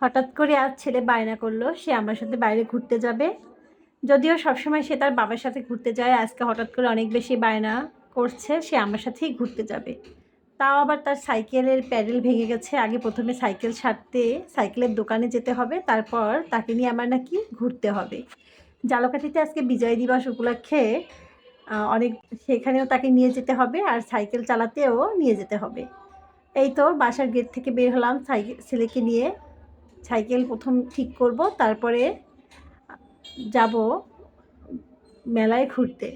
হঠাৎ করে আজ ছেলে বায়না করলো সে আমার সাথে বাইরে ঘুরতে যাবে। যদিও সবসময় সে তার বাবার সাথে ঘুরতে যায়, আজকে হঠাৎ করে অনেক বেশি বায়না করছে সে আমার সাথেই ঘুরতে যাবে। তাও আবার তার সাইকেলের প্যাডেল ভেঙে গেছে। আগে ১ম এ সাইকেল সারতে সাইকেলের দোকানে যেতে হবে, তারপর তাকে নিয়ে আমার নাকি ঘুরতে হবে। ঝালকাঠিতে আজকে বিজয় দিবস উপলক্ষে অনেক সেখানেও তাকে নিয়ে যেতে হবে আর সাইকেল চালাতেও নিয়ে যেতে হবে। এই তো বাসার গেট থেকে বের হলাম ছেলেকে নিয়ে। সাইকেল ১ম ঠিক করব, তারপরে যাব মেলায় ঘুরতে।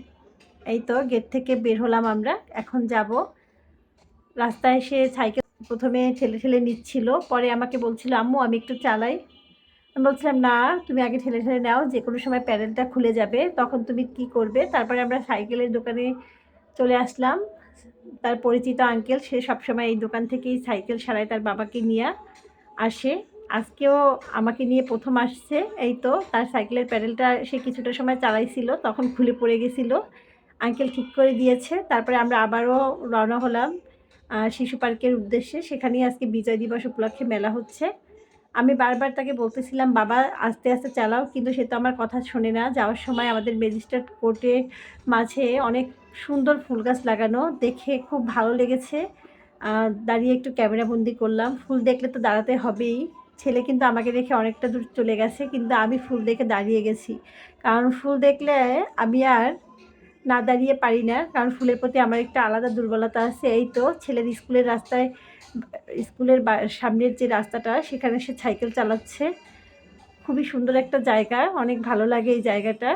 এই তো গেট থেকে বের হলাম আমরা। এখন যাব। রাস্তায় এসে সাইকেল ১ম এ ঠেলে নিচ্ছিল। পরে আমাকে বলছিল, "আম্মু আমি একটু চালাই।" আমি বলছিলাম, "না, তুমি আগে ঠেলে নাও। যেকোনো সময় প্যাডেলটা খুলে যাবে। তখন তুমি কি করবে?" তারপরে আমরা সাইকেলের দোকানে চলে আসলাম। তার পরিচিত আঙ্কেল, সে সবসময় এই দোকান থেকেই সাইকেল সারায়, তার বাবাকে নিয়ে আসে। আজকেও আমাকে নিয়ে ১ম আসছে। এই তো তার সাইকেলের প্যাডেলটা সে কিছুটা সময় চালাইছিল, তখন খুলে পড়ে গেছিল। আঙ্কেল ঠিক করে দিয়েছে। তারপরে আমরা আবারও রওনা হলাম শিশু পার্কের উদ্দেশ্যে। সেখানেই আজকে বিজয় দিবস উপলক্ষে মেলা হচ্ছে। আমি বারবার তাকে বলতেছিলাম, "বাবা আস্তে, আস্তে চালাও।" কিন্তু সে তো আমার কথা শোনে না। যাওয়ার সময় আমাদের ম্যাজিস্ট্রেট কোর্টের মাঝে অনেক সুন্দর ফুল গাছ লাগানো দেখে খুব ভালো লেগেছে। দাঁড়িয়ে একটু ক্যামেরাবন্দি করলাম। ফুল দেখলে তো দাঁড়াতে হবেই। ছেলে কিন্তু আমাকে দেখে অনেকটা দূর চলে গেছে, কিন্তু আমি ফুল দেখে দাঁড়িয়ে গেছি। কারণ ফুল দেখলে আমি আর না দাঁড়িয়ে পারি না। কারণ ফুলের প্রতি আমার একটা আলাদা দুর্বলতা আছে। এই তো ছেলের স্কুলের রাস্তায় স্কুলের সামনের যে রাস্তাটা সেখানে সে সাইকেল চালাচ্ছে। খুবই সুন্দর একটা জায়গা। অনেক ভালো লাগে এই জায়গাটা।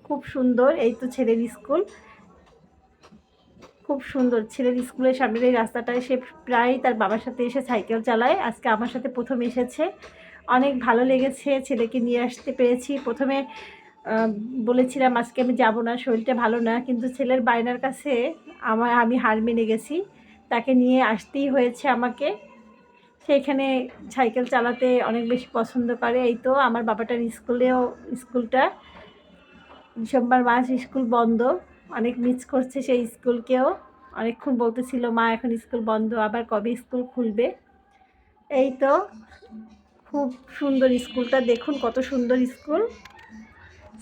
খুব সুন্দর। এই তো ছেলের স্কুল। খুব সুন্দর। ছেলের স্কুলের সামনের এই রাস্তাটায় সে প্রায়ই তার বাবার সাথে এসে সাইকেল চালায়। আজকে আমার সাথে ১ম এসেছে। অনেক ভালো লেগেছে। ছেলেকে নিয়ে আসতে পেরেছি। ১ম এ আ বলেছিলাম আজকে আমি যাব না, শরীরটা ভালো না। কিন্তু ছেলের বায়নার কাছে আমি হার মেনে গেছি। তাকে নিয়ে আসতেই হয়েছে আমাকে। সে এখানে সাইকেল চালাতে অনেক বেশি পছন্দ করে। এই তো আমার বাবাটার স্কুলটা ডিসেম্বর মাস স্কুল বন্ধ। অনেক মিস করছে সেই স্কুলকেও। অনেকক্ষণ বলতেছিল, "মা এখন স্কুল বন্ধ, আবার কবে স্কুল খুলবে?" এই তো খুব সুন্দর স্কুলটা, দেখুন কত সুন্দর স্কুল।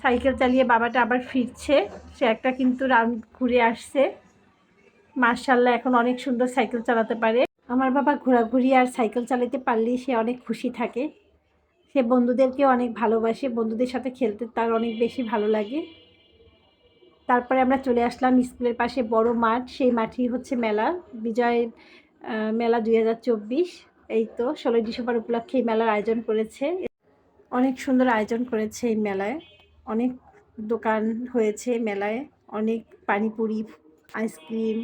সাইকেল চালিয়ে বাবাটা আবার ফিরছে। সে একটা কিন্তু রাউন্ড ঘুরে আসছে। মাশাআল্লাহ এখন অনেক সুন্দর সাইকেল চালাতে পারে। আমার বাবা ঘোরাঘুরি আর সাইকেল চালাতে পারলেই সে অনেক খুশি থাকে। সে বন্ধুদেরকেও অনেক ভালোবাসে। বন্ধুদের সাথে খেলতে তার অনেক বেশি ভালো লাগে। তারপরে আমরা চলে আসলাম স্কুলের পাশে বড় মাঠ। সেই মাঠেই হচ্ছে মেলা। বিজয় মেলা ২০২৪। এই তো ১৬ই ডিসেম্বর উপলক্ষে এই মেলার আয়োজন করেছে। অনেক সুন্দর আয়োজন করেছে এই মেলায়। অনেক দোকান হয়েছে মেলায়। অনেক পানিপুরি, আইসক্রিম,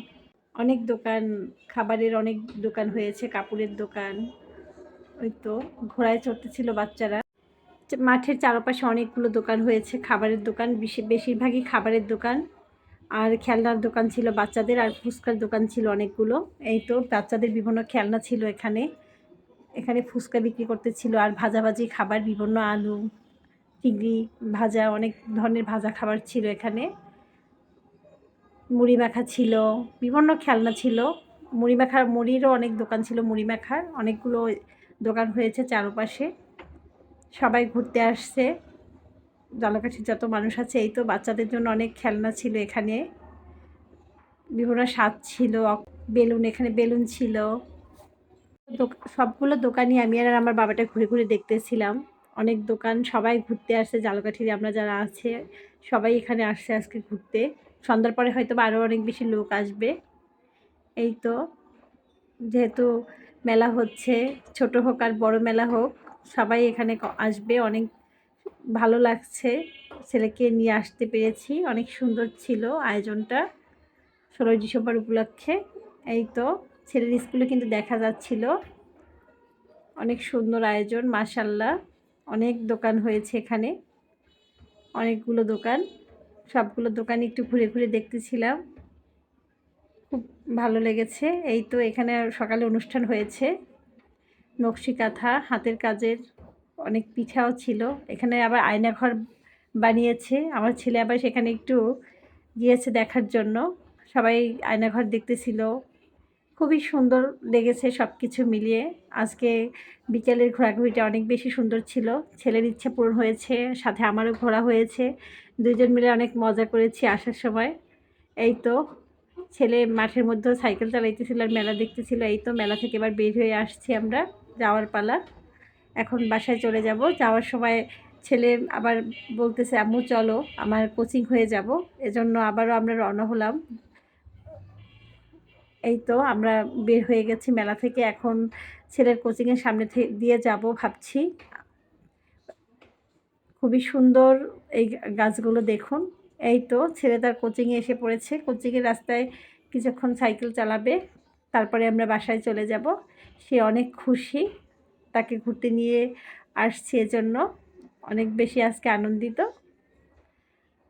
অনেক দোকান, খাবারের অনেক দোকান হয়েছে, কাপড়ের দোকান। ওই তো ঘোড়ায় চড়তেছিল বাচ্চারা। মাঠের চারপাশে অনেকগুলো দোকান হয়েছে, খাবারের দোকান, বেশিরভাগই খাবারের দোকান। আর খেলনার দোকান ছিল বাচ্চাদের, আর ফুচকার দোকান ছিল অনেকগুলো। এই তো বাচ্চাদের বিভিন্ন খেলনা ছিল এখানে। এখানে ফুচকা বিক্রি করতেছিল আর ভাজাভাজি খাবার, বিভিন্ন আলু, চিংড়ি ভাজা, অনেক ধরনের ভাজা খাবার ছিল এখানে। মুড়ি মাখা ছিল, বিভিন্ন খেলনা ছিল। মুড়িরও অনেক দোকান ছিল, মুড়ি মাখার অনেকগুলো দোকান হয়েছে চারপাশে। সবাই ঘুরতে আসছে। ঝালকাঠির যত মানুষ আছে। এই তো বাচ্চাদের জন্য অনেক খেলনা ছিল এখানে। বিভিন্ন স্বাদ ছিল, বেলুন, এখানে বেলুন ছিল। সবগুলো দোকানই আমি আর আমার বাবাটা ঘুরে ঘুরে দেখতেছিলাম। অনেক দোকান, সবাই ঘুরতে আসছে। ঝালকাঠির আমরা যারা আছে সবাই এখানে আসছে আজকে ঘুরতে। সন্ধ্যার পরে হয়তোবা আরও অনেক বেশি লোক আসবে। এই তো যেহেতু মেলা হচ্ছে, ছোট হোক আর বড় মেলা হোক, সবাই এখানে আসবে। অনেক ভালো লাগছে। ছেলেকে নিয়ে আসতে পেরেছি। অনেক সুন্দর ছিল আয়োজনটা ১৬ই ডিসেম্বর উপলক্ষে। এই তো ছেলের স্কুলে কিন্তু দেখা যাচ্ছিল। অনেক সুন্দর আয়োজন, মাশাআল্লাহ। অনেক দোকান হয়েছে এখানে। অনেকগুলো দোকান। সবগুলো দোকান একটু ঘুরে ঘুরে দেখতেছিলাম। খুব ভালো লেগেছে। এই তো এখানে সকালে অনুষ্ঠান হয়েছে। নকশি কাঁথা, হাতের কাজের অনেক পিঠাও ছিল। এখানে আবার আয়নাঘর বানিয়েছে। আমার ছেলে আবার সেখানে একটু গিয়েছে দেখার জন্য। সবাই আয়নাঘর দেখতেছিল। খুবই সুন্দর লেগেছে সব কিছু মিলিয়ে। আজকে বিকেলের ঘোরাঘুরিটা অনেক বেশি সুন্দর ছিল। ছেলের ইচ্ছা পূরণ হয়েছে, সাথে আমারও ঘোরা হয়েছে। ২ জন মিলে অনেক মজা করেছি আসার সময়। এই তো ছেলে মাঠের মধ্যেও সাইকেল চালাইতেছিল আর মেলা দেখতেছিল। এই তো মেলা থেকে এবার বের হয়ে আসছি আমরা, যাওয়ার পালা। এখন বাসায় চলে যাব। যাওয়ার সময় ছেলে আবার বলতেছে, "আম্মু চলো, আমার কোচিং হয়ে যাব।" এজন্য আবারও আমরা রওনা হলাম। এই তো আমরা বের হয়ে গেছি মেলা থেকে। এখন ছেলের কোচিংয়ের সামনে দিয়ে যাব ভাবছি। খুবই সুন্দর এই গাছগুলো দেখুন। এই তো ছেলে তার কোচিংয়ে এসে পড়েছে। কোচিংয়ের রাস্তায় কিছুক্ষণ সাইকেল চালাবে। তারপরে আমরা বাসায় চলে যাব। সে অনেক খুশি। তাকে ঘুরতে নিয়ে আসছি এজন্য। অনেক বেশি আজকে আনন্দিত।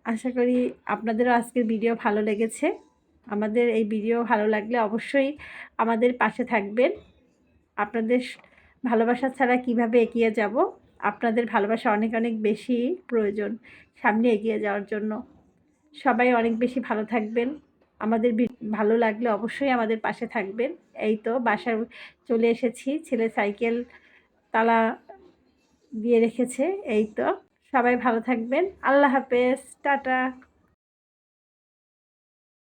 আশা করি আপনাদেরও আজকের ভিডিও ভালো লেগেছে। আমাদের এই ভিডিও ভালো লাগলে অবশ্যই আমাদের পাশে থাকবেন। আপনাদের ভালোবাসা ছাড়া কিভাবে এগিয়ে যাব? আপনাদের ভালোবাসা অনেক, অনেক বেশি প্রয়োজন সামনে এগিয়ে যাওয়ার জন্য। সবাই অনেক বেশি ভালো থাকবেন। আমাদের ভালো লাগলে অবশ্যই আমাদের পাশে থাকবেন। এই তো বাসায় চলে এসেছি। ছেলে সাইকেল তালা দিয়ে রেখেছে। এই তো সবাই ভালো থাকবেন। আল্লাহ হাফেজ। টাটা।